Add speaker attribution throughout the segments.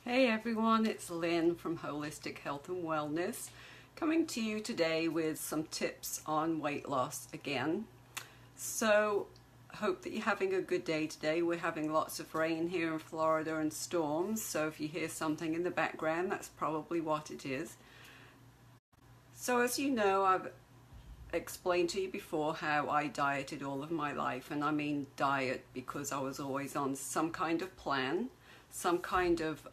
Speaker 1: Hey everyone, it's Lynn from Holistic Health and Wellness, coming to you today with some tips on weight loss again. So, hope that you're having a good day today. We're having lots of rain here in Florida and storms, so if you hear something in the background, that's probably what it is. So as you know, I've explained to you before how I dieted all of my life, and I mean diet because I was always on some kind of plan, some kind of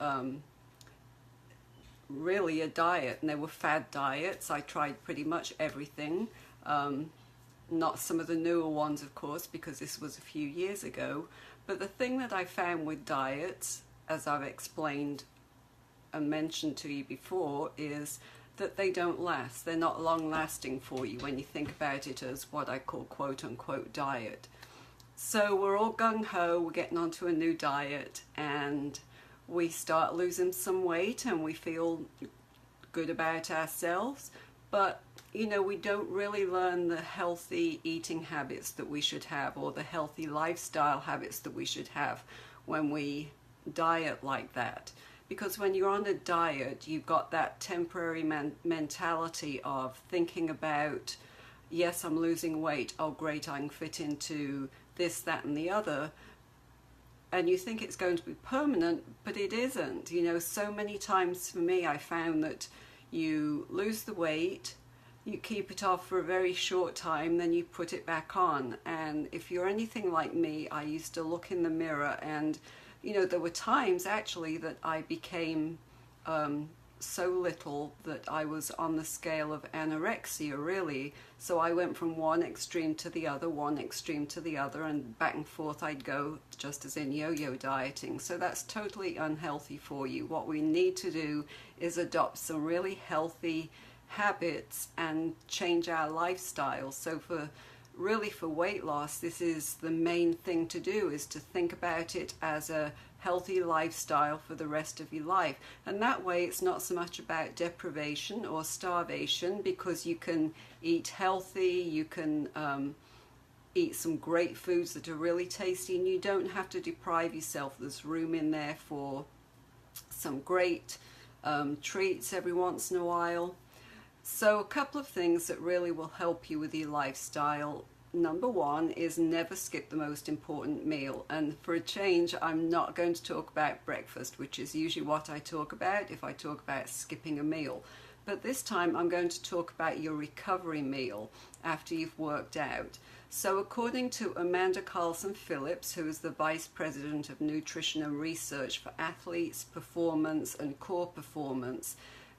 Speaker 1: really a diet, and they were fad diets. I tried pretty much everything, not some of the newer ones of course, because this was a few years ago. But the thing that I found with diets, as I've explained and mentioned to you before, is that they don't last. They're not long lasting for you when you think about it as what I call quote unquote diet. So we're all gung-ho, we're getting onto a new diet, and we start losing some weight and we feel good about ourselves, but we don't really learn the healthy eating habits that we should have, or the healthy lifestyle habits that we should have when we diet like that. Because when you're on a diet, you've got that temporary mentality of thinking about, yes, I'm losing weight, oh great, I can fit into this, that and the other, and you think it's going to be permanent, but it isn't. So many times for me, I found that you lose the weight, you keep it off for a very short time, then you put it back on. And if you're anything like me, I used to look in the mirror, and there were times actually that I became so little that I was on the scale of anorexia, really. So I went from one extreme to the other, one extreme to the other, and back and forth I'd go, just as in yo-yo dieting. So that's totally unhealthy for you. What we need to do is adopt some really healthy habits and change our lifestyle. So for weight loss, this is the main thing to do, is to think about it as a healthy lifestyle for the rest of your life. And that way it's not so much about deprivation or starvation, because you can eat healthy, you can eat some great foods that are really tasty, and you don't have to deprive yourself. There's room in there for some great treats every once in a while. So a couple of things that really will help you with your lifestyle. Number one is never skip the most important meal. And for a change, I'm not going to talk about breakfast, which is usually what I talk about if I talk about skipping a meal. But this time I'm going to talk about your recovery meal after you've worked out. So according to Amanda Carlson Phillips, who is the Vice President of Nutrition and Research for Athletes, Performance and Core Performance,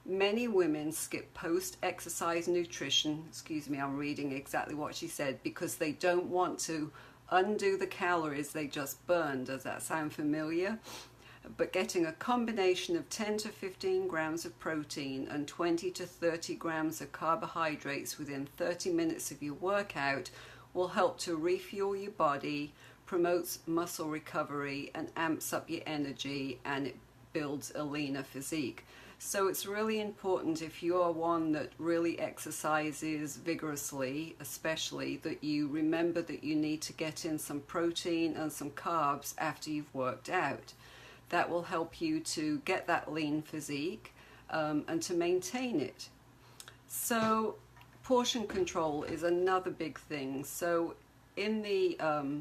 Speaker 1: many women skip post-exercise nutrition, I'm reading exactly what she said, because they don't want to undo the calories they just burned. Does that sound familiar? But getting a combination of 10 to 15 grams of protein and 20 to 30 grams of carbohydrates within 30 minutes of your workout will help to refuel your body, promotes muscle recovery, and amps up your energy, and it builds a leaner physique. So it's really important, if you're one that really exercises vigorously, especially, that you remember that you need to get in some protein and some carbs after you've worked out. That will help you to get that lean physique and to maintain it. So portion control is another big thing. So in the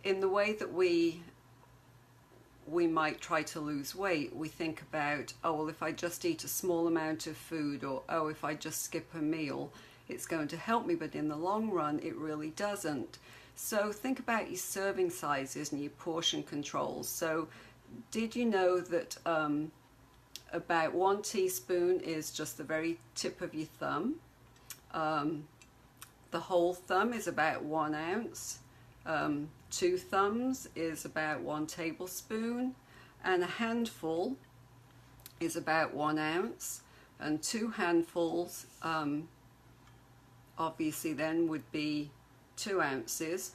Speaker 1: way that we might try to lose weight, we think about, oh well, if I just eat a small amount of food, or oh, if I just skip a meal, it's going to help me. But in the long run, it really doesn't. So think about your serving sizes and your portion controls. So did you know that about 1 teaspoon is just the very tip of your thumb? The whole thumb is about 1 ounce. 2 thumbs is about 1 tablespoon, and a handful is about 1 ounce, and 2 handfuls obviously then would be 2 ounces.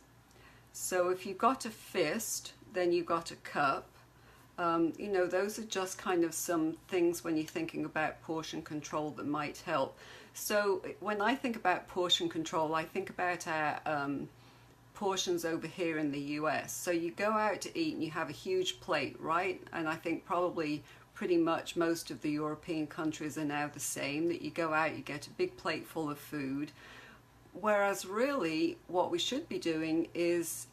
Speaker 1: So if you've got a fist, then you've got a cup. Those are just kind of some things when you're thinking about portion control that might help. So when I think about portion control, I think about our portions over here in the US. So you go out to eat and you have a huge plate, right? And I think probably pretty much most of the European countries are now the same, that you go out, you get a big plate full of food. Whereas really what we should be doing is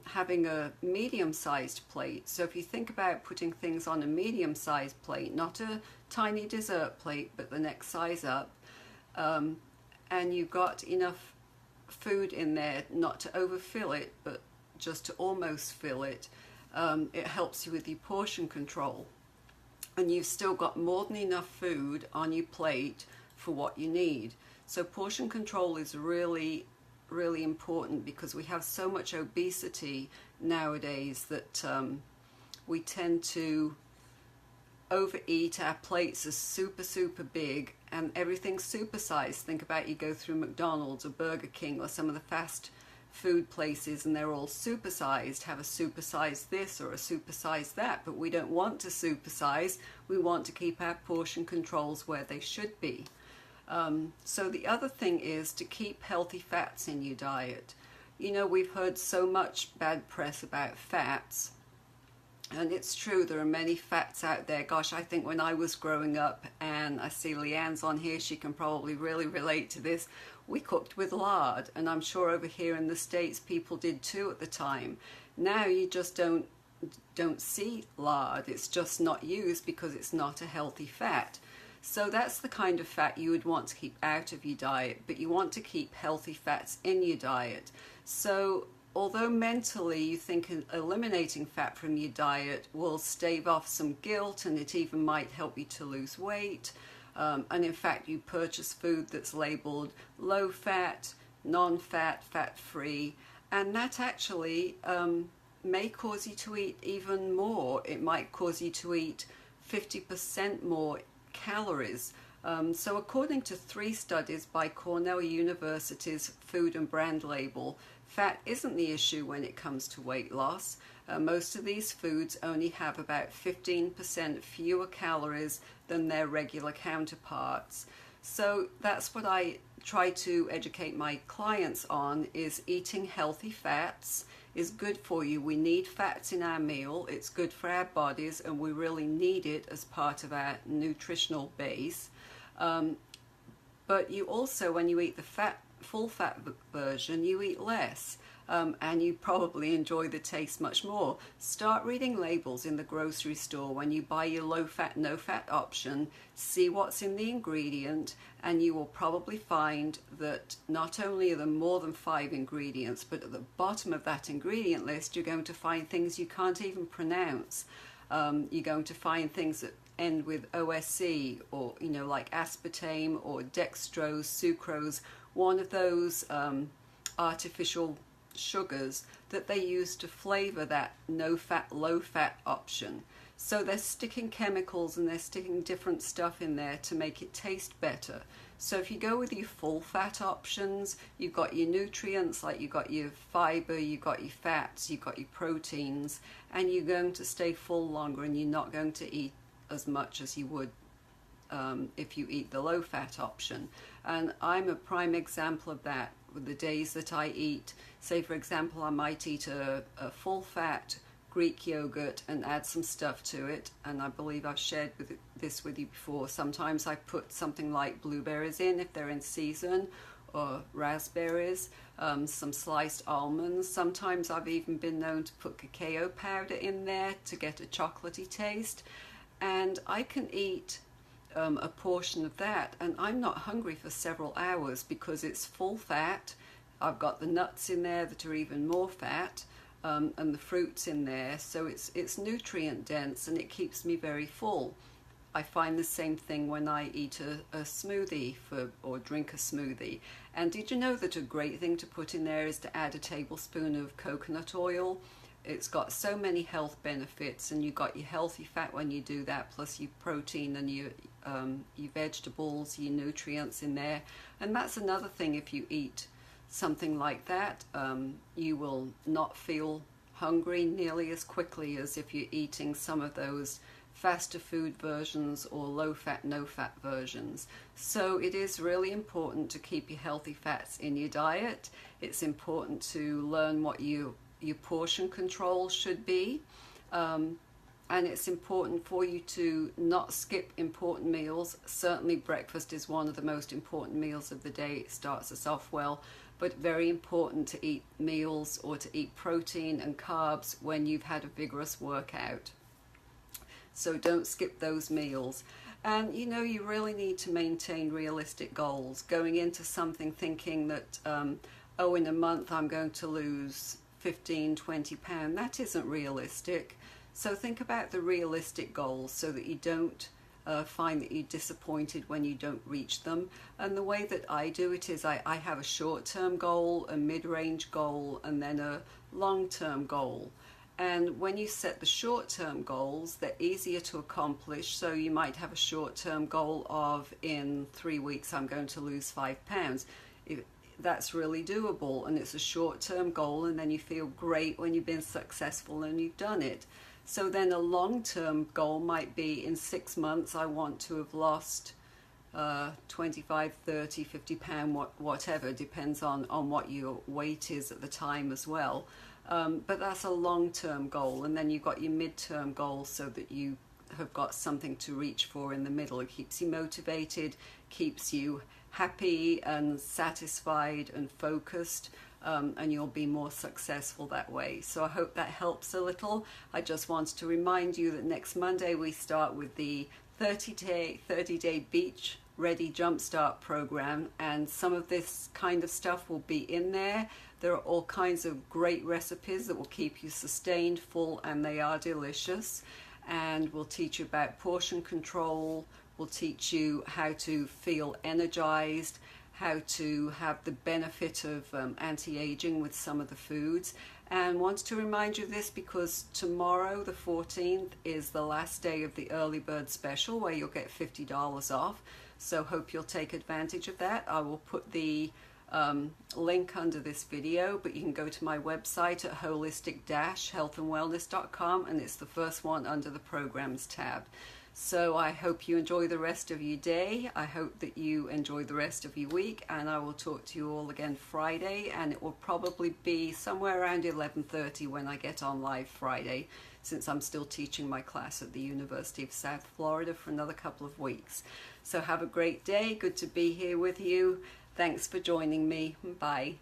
Speaker 1: having a medium-sized plate. So if you think about putting things on a medium-sized plate, not a tiny dessert plate, but the next size up, and you've got enough food in there not to overfill it, but just to almost fill it, it helps you with your portion control. And you've still got more than enough food on your plate for what you need. So portion control is really, really important, because we have so much obesity nowadays that we tend to overeat. Our plates are super, super big and everything's supersized. Think about, you go through McDonald's or Burger King or some of the fast food places and they're all supersized, have a supersized this or a supersized that, but we don't want to supersize. We want to keep our portion controls where they should be. So the other thing is to keep healthy fats in your diet. You know, we've heard so much bad press about fats, and it's true, there are many fats out there. Gosh, I think when I was growing up, and I see Leanne's on here, she can probably really relate to this, we cooked with lard, and I'm sure over here in the States people did too at the time. Now you just don't see lard. It's just not used because it's not a healthy fat. So that's the kind of fat you would want to keep out of your diet, but you want to keep healthy fats in your diet. So although mentally you think eliminating fat from your diet will stave off some guilt, and it even might help you to lose weight, and in fact you purchase food that's labeled low fat, non-fat, fat-free, and that actually may cause you to eat even more. It might cause you to eat 50% more calories. So according to 3 studies by Cornell University's Food and Brand Label, fat isn't the issue when it comes to weight loss. Most of these foods only have about 15% fewer calories than their regular counterparts. So that's what I try to educate my clients on, is eating healthy fats is good for you. We need fats in our meal. It's good for our bodies, and we really need it as part of our nutritional base. But you also, when you eat the full fat version, you eat less. And you probably enjoy the taste much more. Start reading labels in the grocery store when you buy your low fat, no fat option. See what's in the ingredient, and you will probably find that not only are there more than 5 ingredients, but at the bottom of that ingredient list you're going to find things you can't even pronounce. You're going to find things that end with OSC, or like aspartame or dextrose, sucrose, one of those artificial sugars that they use to flavor that no fat, low fat option. So they're sticking chemicals and they're sticking different stuff in there to make it taste better. So if you go with your full fat options, you've got your nutrients, like you've got your fiber, you've got your fats, you've got your proteins, and you're going to stay full longer, and you're not going to eat as much as you would if you eat the low fat option. And I'm a prime example of that. With the days that I eat, say for example, I might eat a full fat Greek yogurt and add some stuff to it, and I believe I've shared this with you before. Sometimes I put something like blueberries in if they're in season, or raspberries, some sliced almonds. Sometimes I've even been known to put cacao powder in there to get a chocolatey taste, and I can eat a portion of that and I'm not hungry for several hours, because it's full fat. I've got the nuts in there that are even more fat, and the fruits in there, so it's nutrient dense and it keeps me very full. I find the same thing when I eat a smoothie or drink a smoothie. And did you know that a great thing to put in there is to add a tablespoon of coconut oil? It's got so many health benefits, and you've got your healthy fat when you do that, plus your protein and your vegetables, your nutrients in there. And that's another thing, if you eat something like that, you will not feel hungry nearly as quickly as if you're eating some of those faster food versions or low fat, no fat versions. So it is really important to keep your healthy fats in your diet. It's important to learn what your portion control should be. And it's important for you to not skip important meals. Certainly breakfast is one of the most important meals of the day. It starts us off well, but very important to eat meals or to eat protein and carbs when you've had a vigorous workout. So don't skip those meals. And you know, you really need to maintain realistic goals. Going into something thinking that, oh, in a month I'm going to lose 15, 20 pounds, that isn't realistic. So think about the realistic goals so that you don't find that you're disappointed when you don't reach them. And the way that I do it is I have a short-term goal, a mid-range goal, and then a long-term goal. And when you set the short-term goals, they're easier to accomplish. So you might have a short-term goal of, in 3 weeks I'm going to lose 5 pounds. That's really doable, and it's a short-term goal, and then you feel great when you've been successful and you've done it. So then a long-term goal might be, in 6 months I want to have lost 25, 30, 50 pound, whatever, depends on what your weight is at the time as well. But that's a long-term goal, and then you've got your mid-term goal so that you have got something to reach for in the middle. It keeps you motivated, keeps you happy and satisfied and focused. And you'll be more successful that way. So I hope that helps a little. I just wanted to remind you that next Monday we start with the 30-day beach ready jumpstart program, and some of this kind of stuff will be in there. There are all kinds of great recipes that will keep you sustained, full, and they are delicious. And we'll teach you about portion control. We'll teach you how to feel energized, how to have the benefit of anti-aging with some of the foods. And wanted to remind you of this because tomorrow, the 14th, is the last day of the early bird special where you'll get $50 off. So hope you'll take advantage of that. I will put the link under this video, but you can go to my website at holistic-healthandwellness.com, and it's the first one under the programs tab. So I hope you enjoy the rest of your day. I hope that you enjoy the rest of your week, and I will talk to you all again Friday, and it will probably be somewhere around 11:30 when I get on live Friday, since I'm still teaching my class at the University of South Florida for another couple of weeks. So have a great day. Good to be here with you. Thanks for joining me. Bye.